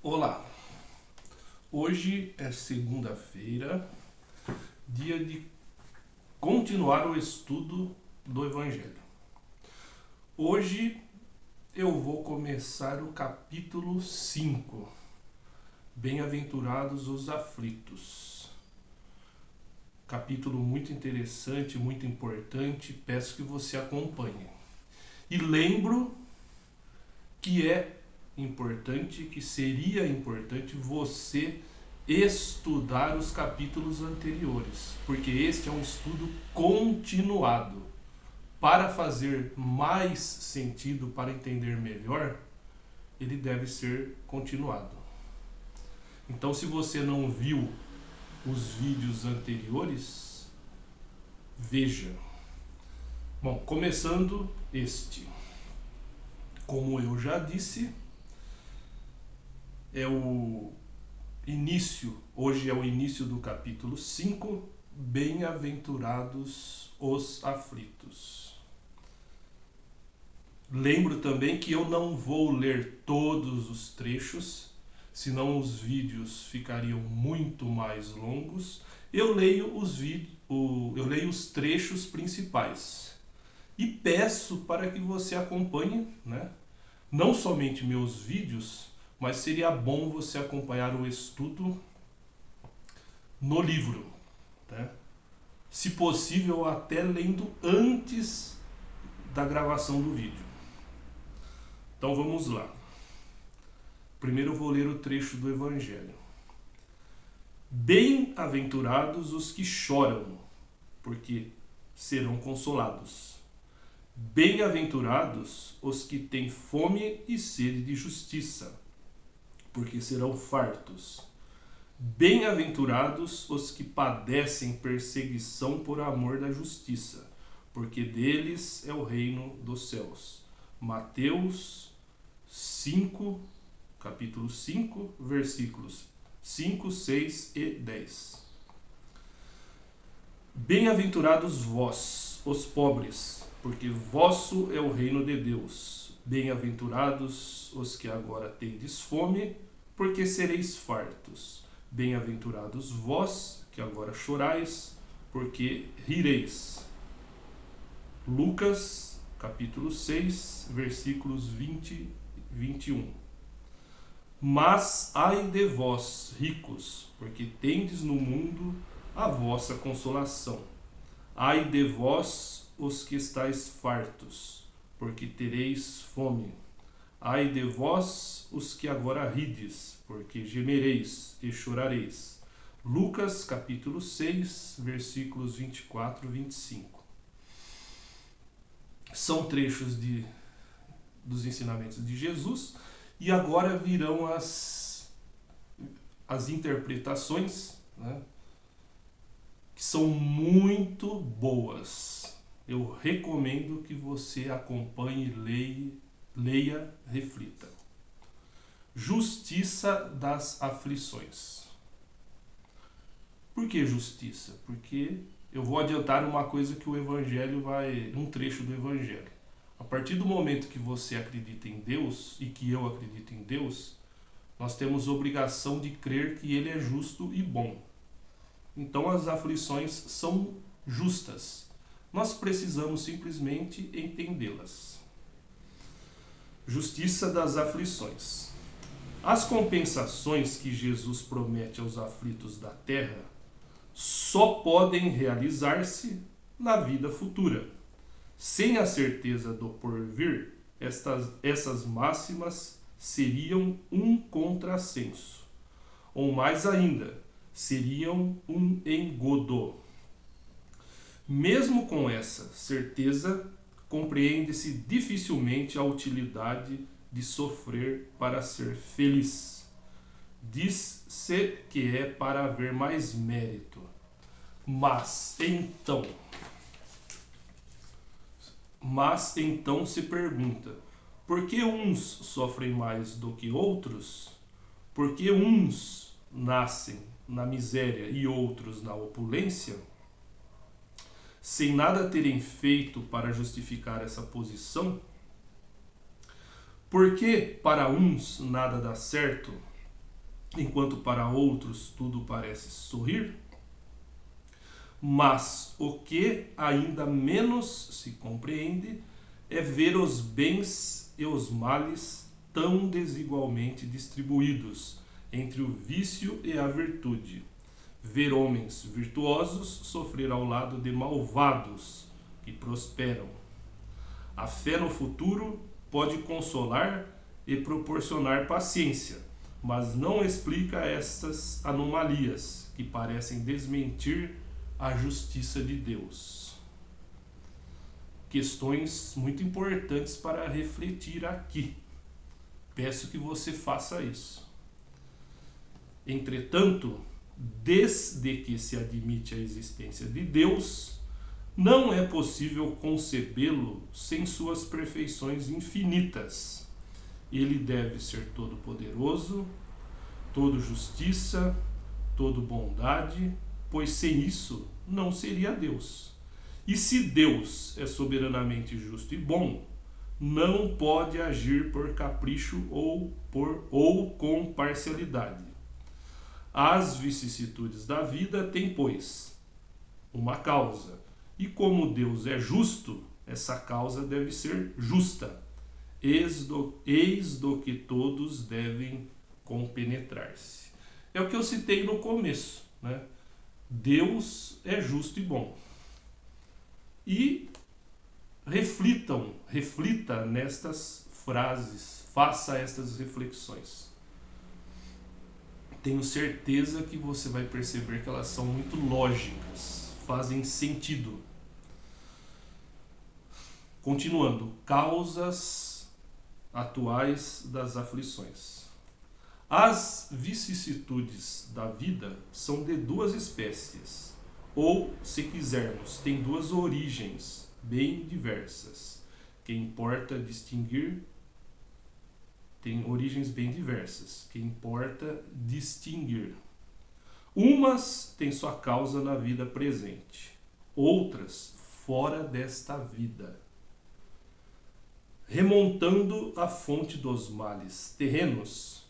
Olá, hoje é segunda-feira, dia de continuar o estudo do Evangelho. Hoje eu vou começar o capítulo 5, Bem-aventurados os aflitos. Capítulo muito interessante, muito importante, peço que você acompanhe. E lembro que é importante, que seria importante você estudar os capítulos anteriores, porque este é um estudo continuado. Para fazer mais sentido, para entender melhor, ele deve ser continuado. Então, se você não viu os vídeos anteriores, veja. Bom, começando este. Como eu já disse, hoje é o início do capítulo 5, Bem-aventurados os aflitos. Lembro também que eu não vou ler todos os trechos, senão os vídeos ficariam muito mais longos. Eu leio os trechos principais e peço para que você acompanhe, né? Não somente meus vídeos, mas seria bom você acompanhar o estudo no livro, né? Se possível, até lendo antes da gravação do vídeo. Então vamos lá. Primeiro eu vou ler o trecho do Evangelho. Bem-aventurados os que choram, porque serão consolados. Bem-aventurados os que têm fome e sede de justiça, porque serão fartos. Bem-aventurados os que padecem perseguição por amor da justiça, porque deles é o reino dos céus. Mateus 5, capítulo 5, versículos 5, 6 e 10. Bem-aventurados vós, os pobres, porque vosso é o reino de Deus. Bem-aventurados os que agora tendes fome, porque sereis fartos. Bem-aventurados vós, que agora chorais, porque rireis. Lucas, capítulo 6, versículos 20 e 21. Mas ai de vós, ricos, porque tendes no mundo a vossa consolação. Ai de vós, os que estáis fartos, porque tereis fome. Ai de vós, os que agora rides, porque gemereis e chorareis. Lucas, capítulo 6, versículos 24 e 25. São trechos dos ensinamentos de Jesus, e agora virão as interpretações, né, que são muito boas. Eu recomendo que você acompanhe, leia, reflita. Justiça das aflições. Por que justiça? Porque eu vou adiantar uma coisa que o Evangelho um trecho do Evangelho. A partir do momento que você acredita em Deus e que eu acredito em Deus, nós temos obrigação de crer que Ele é justo e bom. Então as aflições são justas. Nós precisamos simplesmente entendê-las. Justiça das aflições. As compensações que Jesus promete aos aflitos da terra só podem realizar-se na vida futura. Sem a certeza do porvir, essas máximas seriam um contrassenso. Ou mais ainda, seriam um engodo. Mesmo com essa certeza, compreende-se dificilmente a utilidade de sofrer para ser feliz. Diz-se que é para haver mais mérito. Mas então se pergunta, por que uns sofrem mais do que outros? Por que uns nascem na miséria e outros na opulência? Sem nada terem feito para justificar essa posição? Por que para uns nada dá certo enquanto para outros tudo parece sorrir? Mas o que ainda menos se compreende é ver os bens e os males tão desigualmente distribuídos entre o vício e a virtude. Ver homens virtuosos sofrer ao lado de malvados que prosperam. A fé no futuro pode consolar e proporcionar paciência, mas não explica estas anomalias que parecem desmentir a justiça de Deus. Questões muito importantes para refletir aqui. Peço que você faça isso. Entretanto, desde que se admite a existência de Deus, não é possível concebê-lo sem suas perfeições infinitas. Ele deve ser todo-poderoso, todo justiça, todo bondade, pois sem isso não seria Deus. E se Deus é soberanamente justo e bom, não pode agir por capricho ou com parcialidade. As vicissitudes da vida têm, pois, uma causa, e como Deus é justo, essa causa deve ser justa. Eis do que todos devem compenetrar-se. É o que eu citei no começo, né? Deus é justo e bom. E reflita nestas frases, faça estas reflexões. Tenho certeza que você vai perceber que elas são muito lógicas, fazem sentido. Continuando, causas atuais das aflições. As vicissitudes da vida são de duas espécies, ou, se quisermos, têm duas origens bem diversas, que importa distinguir. Tem origens bem diversas, que importa distinguir. Umas têm sua causa na vida presente, outras fora desta vida. Remontando a fonte dos males terrenos,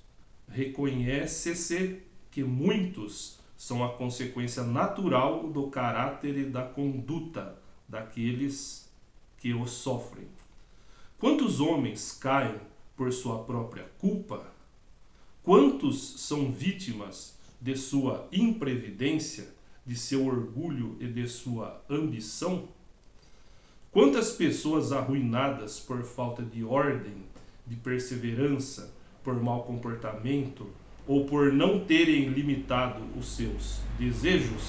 reconhece-se que muitos são a consequência natural do caráter e da conduta daqueles que os sofrem. Quantos homens caem por sua própria culpa? Quantos são vítimas de sua imprevidência, de seu orgulho e de sua ambição? Quantas pessoas arruinadas por falta de ordem, de perseverança, por mau comportamento ou por não terem limitado os seus desejos?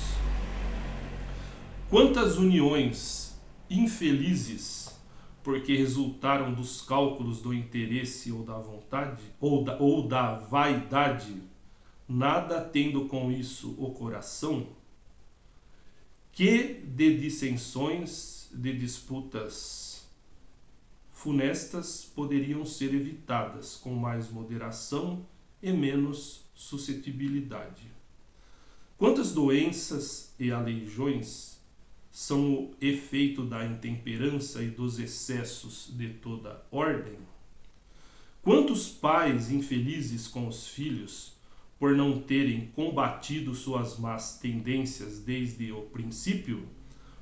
Quantas uniões infelizes porque resultaram dos cálculos do interesse ou da vontade, ou da vaidade, nada tendo com isso o coração? Que de dissensões, de disputas funestas poderiam ser evitadas com mais moderação e menos suscetibilidade. Quantas doenças e aleijões são o efeito da intemperança e dos excessos de toda ordem? Quantos pais infelizes com os filhos, por não terem combatido suas más tendências desde o princípio,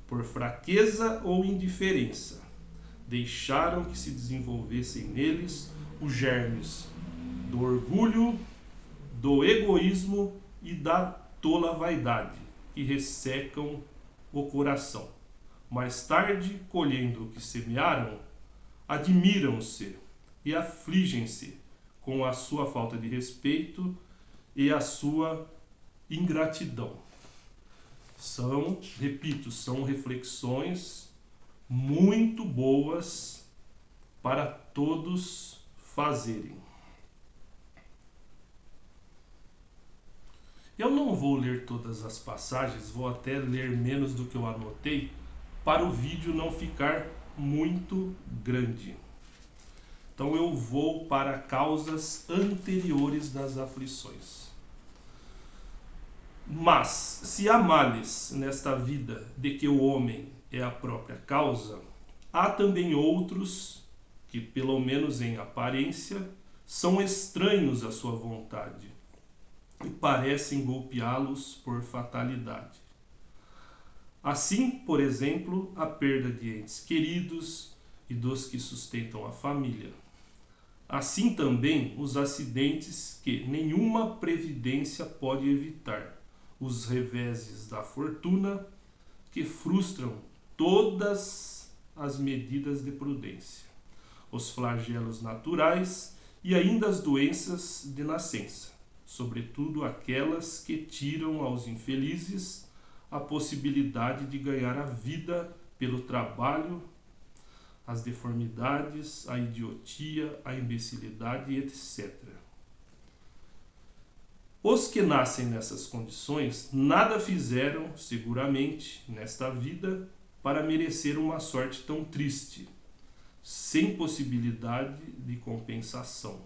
por fraqueza ou indiferença, deixaram que se desenvolvessem neles os germes do orgulho, do egoísmo e da tola vaidade, que ressecam o coração. Mais tarde, colhendo o que semearam, admiram-se e afligem-se com a sua falta de respeito e a sua ingratidão. São reflexões muito boas para todos fazerem. Eu não vou ler todas as passagens, vou até ler menos do que eu anotei, para o vídeo não ficar muito grande. Então eu vou para causas anteriores das aflições. Mas, se há males nesta vida de que o homem é a própria causa, há também outros que, pelo menos em aparência, são estranhos à sua vontade. e parecem golpeá-los por fatalidade. Assim, por exemplo, a perda de entes queridos e dos que sustentam a família. Assim também os acidentes que nenhuma previdência pode evitar, os reveses da fortuna que frustram todas as medidas de prudência, os flagelos naturais e ainda as doenças de nascença, sobretudo aquelas que tiram aos infelizes a possibilidade de ganhar a vida pelo trabalho, as deformidades, a idiotia, a imbecilidade, etc. Os que nascem nessas condições nada fizeram, seguramente, nesta vida para merecer uma sorte tão triste, sem possibilidade de compensação,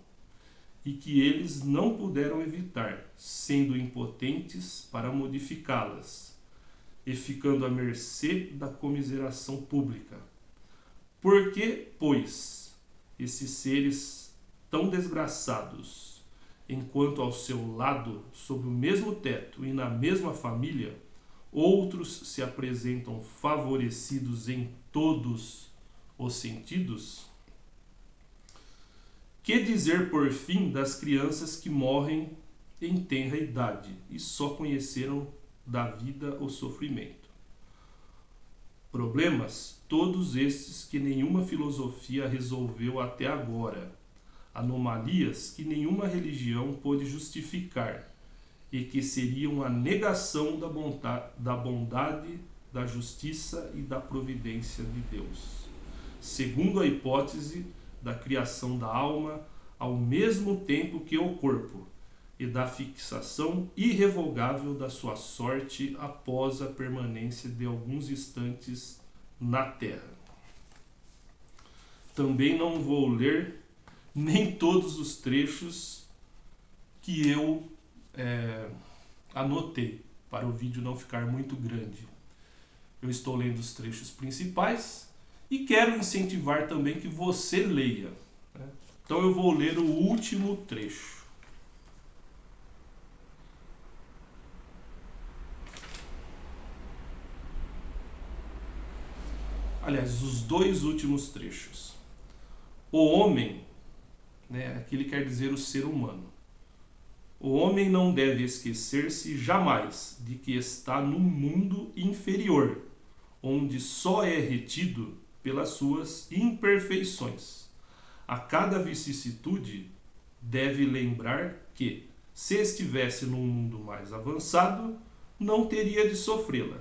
e que eles não puderam evitar, sendo impotentes para modificá-las, e ficando à mercê da comiseração pública. Por que, pois, esses seres tão desgraçados, enquanto ao seu lado, sob o mesmo teto e na mesma família, outros se apresentam favorecidos em todos os sentidos? Que dizer, por fim, das crianças que morrem em tenra idade e só conheceram da vida o sofrimento? Problemas, todos estes que nenhuma filosofia resolveu até agora, anomalias que nenhuma religião pôde justificar e que seriam a negação da bondade, da justiça e da providência de Deus, segundo a hipótese da criação da alma ao mesmo tempo que o corpo e da fixação irrevogável da sua sorte após a permanência de alguns instantes na terra. Também não vou ler nem todos os trechos que eu anotei, para o vídeo não ficar muito grande. Eu estou lendo os trechos principais e quero incentivar também que você leia, né? Então eu vou ler o último trecho. Aliás, os dois últimos trechos. O homem, né, aqui ele quer dizer o ser humano. O homem não deve esquecer-se jamais de que está num mundo inferior, onde só é retido pelas suas imperfeições. A cada vicissitude deve lembrar que, se estivesse num mundo mais avançado, não teria de sofrê-la,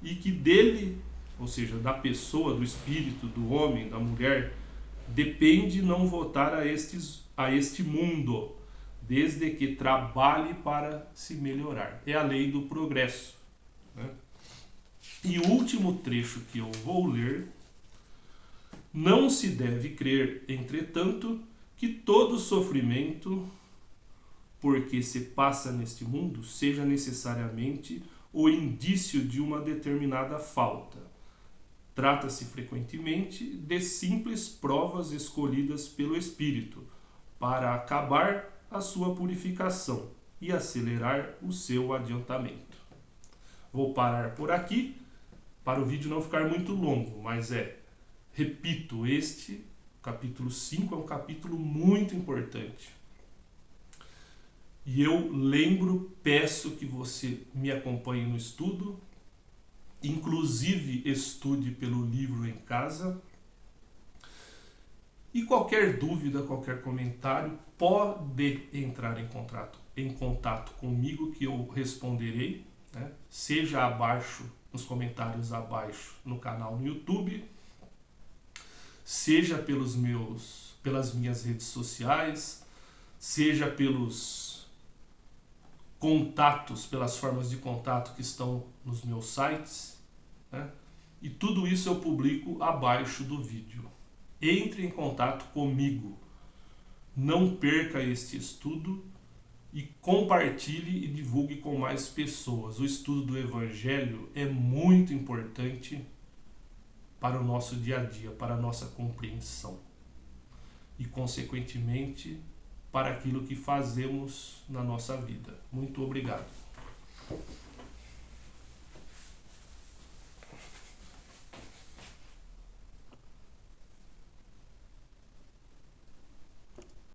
e que dele, ou seja, da pessoa, do espírito, do homem, da mulher, depende não voltar a este mundo, desde que trabalhe para se melhorar. É a lei do progresso, né? E o último trecho que eu vou ler: não se deve crer, entretanto, que todo sofrimento, porque se passa neste mundo, seja necessariamente o indício de uma determinada falta. Trata-se frequentemente de simples provas escolhidas pelo Espírito para acabar a sua purificação e acelerar o seu adiantamento. Vou parar por aqui, para o vídeo não ficar muito longo, mas repito, este capítulo 5 é um capítulo muito importante. E eu peço que você me acompanhe no estudo, inclusive estude pelo livro em casa. E qualquer dúvida, qualquer comentário, pode entrar em contato comigo, que eu responderei, né? Seja abaixo, nos comentários abaixo no canal no YouTube, seja pelas minhas redes sociais, seja pelos contatos, pelas formas de contato que estão nos meus sites, né? E tudo isso eu publico abaixo do vídeo. Entre em contato comigo, não perca este estudo e compartilhe e divulgue com mais pessoas. O estudo do Evangelho é muito importante para o nosso dia a dia, para a nossa compreensão e, consequentemente, para aquilo que fazemos na nossa vida. Muito obrigado.